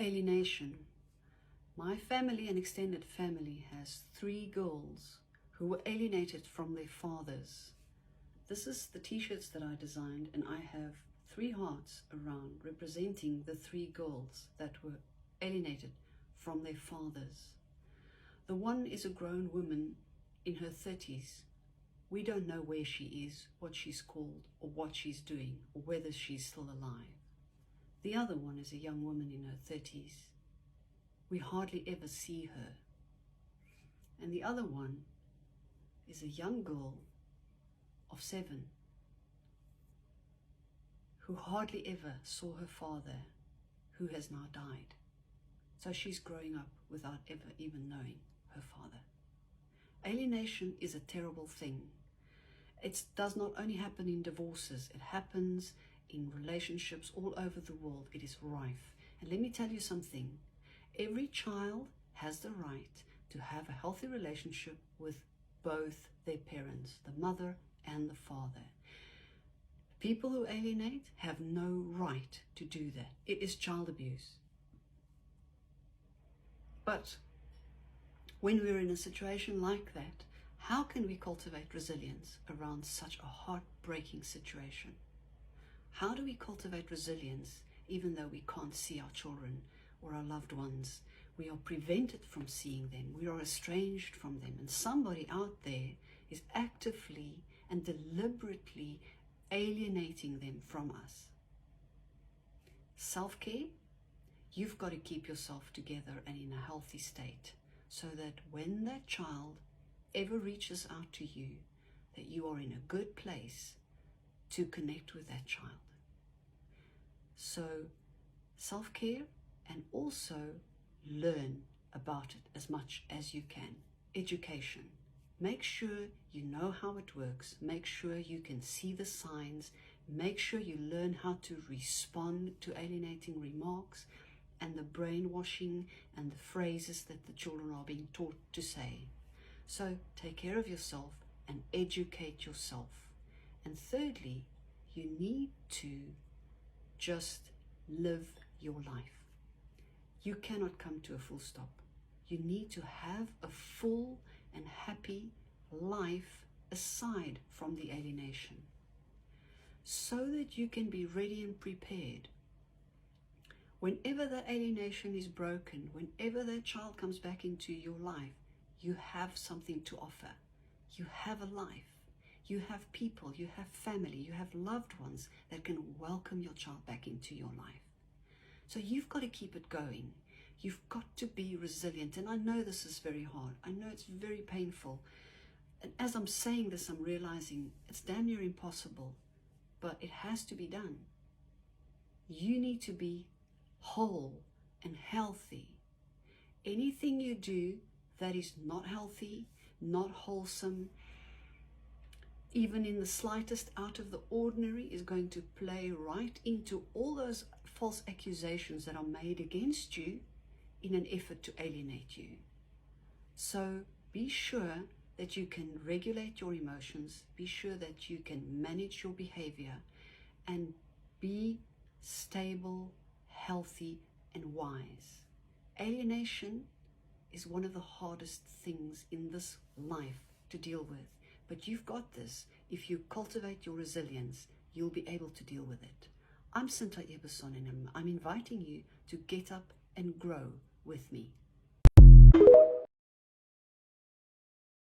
Alienation. My family and extended family has 3 girls who were alienated from their fathers. This is the t-shirts that I designed, and I have 3 hearts around representing the 3 girls that were alienated from their fathers. The one is a grown woman in her 30s. We don't know where she is, what she's called, or what she's doing, or whether she's still alive. The other one is a young woman in her 30s. We hardly ever see her. And the other one is a young girl of 7 who hardly ever saw her father, who has now died. So she's growing up without ever even knowing her father. Alienation is a terrible thing. It does not only happen in divorces, it happens in relationships all over the world. It is rife. And let me tell you something. Every child has the right to have a healthy relationship with both their parents, the mother and the father. People who alienate have no right to do that. It is child abuse. But when we're in a situation like that, how can we cultivate resilience around such a heartbreaking situation? How do we cultivate resilience even though we can't see our children or our loved ones? We are prevented from seeing them. We are estranged from them. And somebody out there is actively and deliberately alienating them from us. Self-care, you've got to keep yourself together and in a healthy state so that when that child ever reaches out to you, that you are in a good place to connect with that child. So self-care, and also learn about it as much as you can. Education. Make sure you know how it works. Make sure you can see the signs. Make sure you learn how to respond to alienating remarks and the brainwashing and the phrases that the children are being taught to say. So take care of yourself and educate yourself. And thirdly, you need to just live your life. You cannot come to a full stop. You need to have a full and happy life aside from the alienation, so that you can be ready and prepared. Whenever that alienation is broken, whenever that child comes back into your life, you have something to offer. You have a life. You have people, you have family, you have loved ones that can welcome your child back into your life. So you've got to keep it going. You've got to be resilient. And I know this is very hard. I know it's very painful. And as I'm saying this, I'm realizing it's damn near impossible, but it has to be done. You need to be whole and healthy. Anything you do that is not healthy, not wholesome, even in the slightest out of the ordinary, is going to play right into all those false accusations that are made against you in an effort to alienate you. So be sure that you can regulate your emotions, be sure that you can manage your behavior, and be stable, healthy, and wise. Alienation is one of the hardest things in this life to deal with. But you've got this. If you cultivate your resilience, you'll be able to deal with it. I'm Sinta Ebersohn, and I'm inviting you to get up and grow with me.